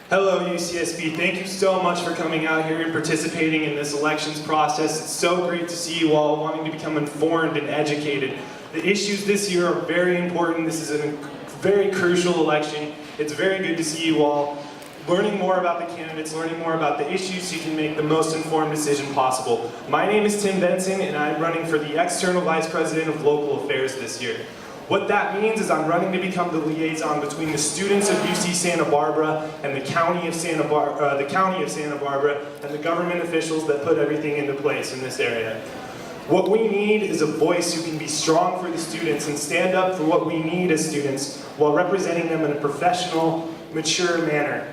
Hello UCSB, thank you so much for coming out here and participating in this elections process. It's so great to see you all wanting to become informed and educated. The issues this year are very important. This is a very crucial election. It's very good to see you all learning more about the candidates, learning more about the issues so you can make the most informed decision possible. My name is Tim Benson and I'm running for the External Vice President of Local Affairs this year. What that means is I'm running to become the liaison between the students of UC Santa Barbara and the county of Santa Barbara and the government officials that put everything into place in this area. What we need is a voice who can be strong for the students and stand up for what we need as students while representing them in a professional, mature manner.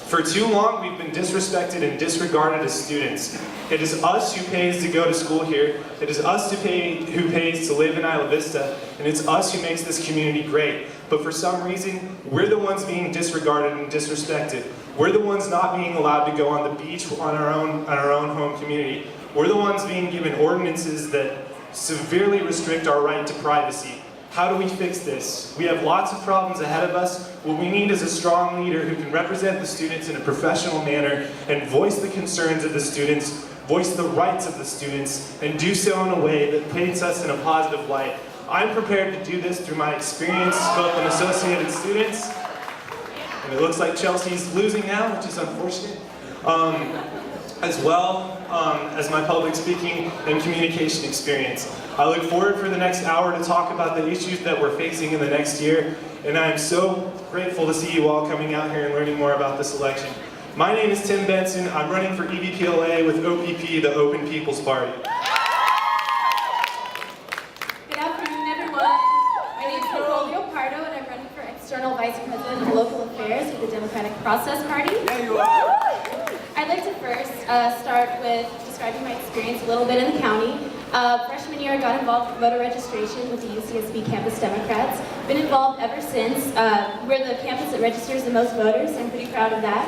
For too long, we've been disrespected and disregarded as students. It is us who pays to go to school here. It is us who pays to live in Isla Vista, and it's us who makes this community great. But for some reason, we're the ones being disregarded and disrespected. We're the ones not being allowed to go on the beach on our own home community. We're the ones being given ordinances that severely restrict our right to privacy. How do we fix this? We have lots of problems ahead of us. What we need is a strong leader who can represent the students in a professional manner and voice the concerns of the students, voice the rights of the students, and do so in a way that paints us in a positive light. I'm prepared to do this through my experience both in Associated Students, and it looks like Chelsea's losing now, which is unfortunate, as well as my public speaking and communication experience. I look forward for the next hour to talk about the issues that we're facing in the next year, and I am so grateful to see you all coming out here and learning more about this election. My name is Tim Benson. I'm running for EVPLA with OPP, the Open People's Party. Good afternoon, everyone. My name is Nicole Leopardo, and I'm running for External Vice President of Local Affairs with the Democratic Process Party. There you are. I'd like to first start with describing my experience a little bit in the county. Freshman year, I got involved with voter registration with the UCSB Campus Democrats. Been involved ever since. We're the campus that registers the most voters, so I'm pretty proud of that.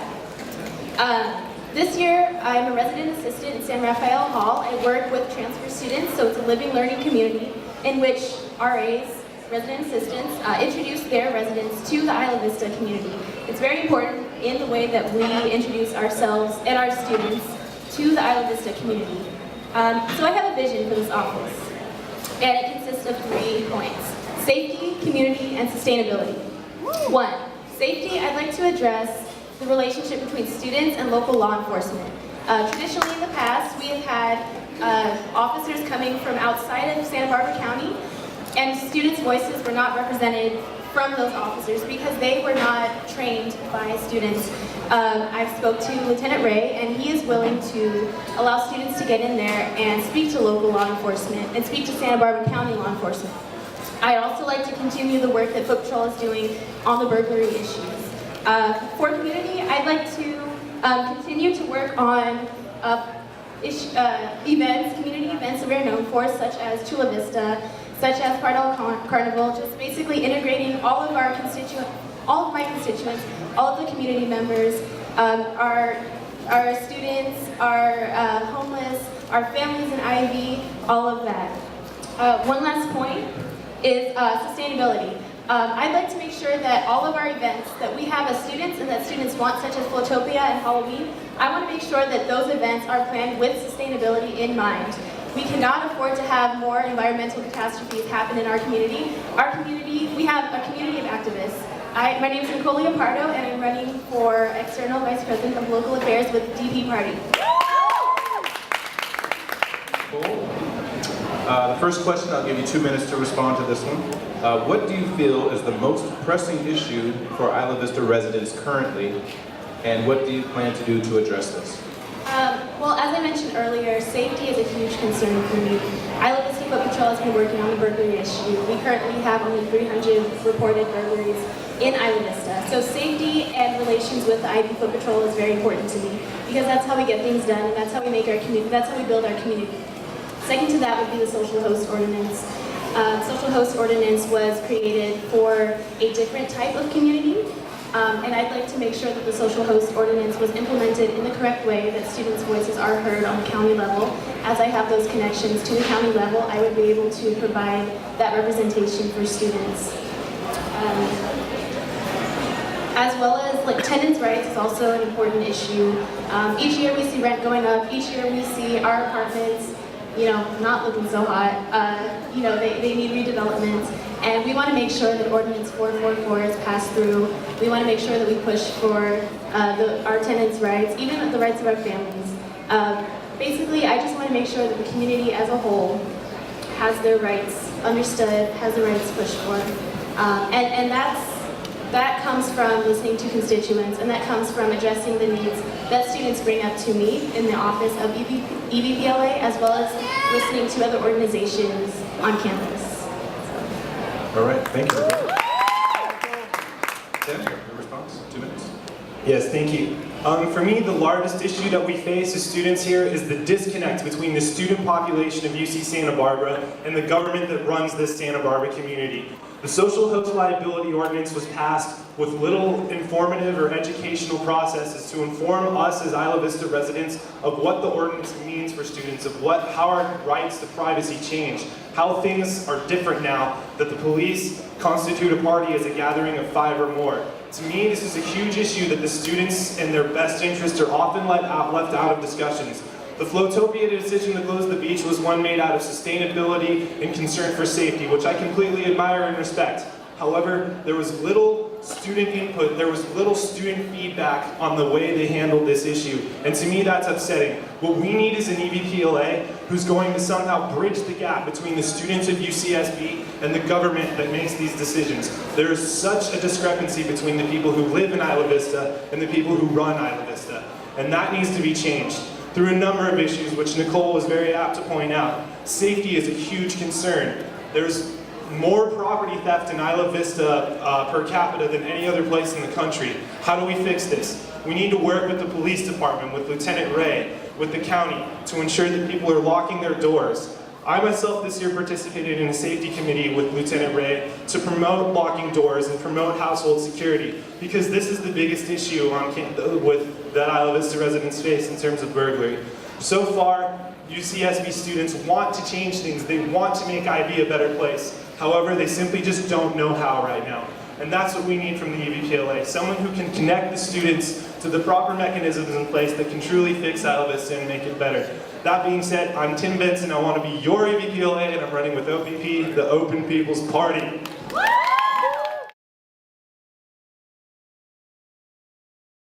This year, I'm a resident assistant in San Rafael Hall. I work with transfer students, so it's a living learning community in which RAs, resident assistants, introduce their residents to the Isla Vista community. It's very important in the way that we introduce ourselves and our students to the Isla Vista community. So I have a vision for this office, and it consists of 3 points: safety, community, and sustainability. 1, safety. I'd like to address the relationship between students and local law enforcement. Traditionally in the past, we have had officers coming from outside of Santa Barbara County, and students' voices were not represented from those officers because they were not trained by students. I've spoke to Lieutenant Ray, and he is willing to allow students to get in there and speak to local law enforcement and speak to Santa Barbara County law enforcement. I'd also like to continue the work that Foot Patrol is doing on the burglary issues. For community, I'd like to continue to work on events, community events that we're known for, such as Chula Vista, such as Pardal Carnival, just basically integrating all of my constituents, all of the community members, our students, our homeless, our families in Ivy, all of that. One last point is sustainability. I'd like to make sure that all of our events that we have as students and that students want, such as Flotopia and Halloween, I want to make sure that those events are planned with sustainability in mind. We cannot afford to have more environmental catastrophes happen in our community. We have a community of activists. My name is Nicole Leopardo, and I'm running for External Vice President of Local Affairs with DP Party. Cool. The first question, I'll give you 2 minutes to respond to this one. What do you feel is the most pressing issue for Isla Vista residents currently, and what do you plan to do to address this? Well, as I mentioned earlier, safety is a huge concern for me. Isla Vista Foot Patrol has been working on the burglary issue. We currently have only 300 reported burglaries in Isla Vista. So safety and relations with the Ivy Foot Patrol is very important to me because that's how we get things done and that's how we make our community, that's how we build our community. Second to that would be the social host ordinance. Social host ordinance was created for a different type of community. And I'd like to make sure that the social host ordinance was implemented in the correct way, that students' voices are heard on the county level. As I have those connections to the county level, I would be able to provide that representation for students. as well as like tenants' rights is also an important issue. Each year we see rent going up. Each year we see our apartments, not looking so hot. They need redevelopment, and we want to make sure that Ordinance 444 is passed through. We want to make sure that we push for our tenants' rights, even the rights of our families. Basically, I just want to make sure that the community as a whole has their rights understood, has the rights pushed for. And that comes from listening to constituents, and that comes from addressing the needs that students bring up to me in the office of EVPLA, as well as listening to other organizations on campus. All right, thank you. Tim, your response, 2 minutes. Yes, thank you. For me, the largest issue that we face as students here is the disconnect between the student population of UC Santa Barbara and the government that runs this Santa Barbara community. The Social Host Liability Ordinance was passed with little informative or educational processes to inform us as Isla Vista residents of what the ordinance means for students, of how our rights to privacy change, how things are different now that the police constitute a party as a gathering of 5 or more. To me, this is a huge issue that the students and their best interests are often left out of discussions. The Flowtopia decision to close the beach was one made out of sustainability and concern for safety, which I completely admire and respect. However, there was little student input, there was little student feedback on the way they handled this issue, and to me that's upsetting. What we need is an EVPLA who's going to somehow bridge the gap between the students of UCSB and the government that makes these decisions. There is such a discrepancy between the people who live in Isla Vista and the people who run Isla Vista, and that needs to be changed through a number of issues, which Nicole was very apt to point out. Safety is a huge concern. There's more property theft in Isla Vista per capita than any other place in the country. How do we fix this? We need to work with the police department, with Lieutenant Ray, with the county, to ensure that people are locking their doors. I myself this year participated in a safety committee with Lieutenant Ray to promote locking doors and promote household security, because this is the biggest issue that Isla Vista residents face in terms of burglary. So far, UCSB students want to change things. They want to make IB a better place. However, they simply just don't know how right now. And that's what we need from the EVPLA. Someone who can connect the students to the proper mechanisms in place that can truly fix Isla Vista and make it better. That being said, I'm Tim Benson. I want to be your EVPLA, and I'm running with OPP, the Open People's Party.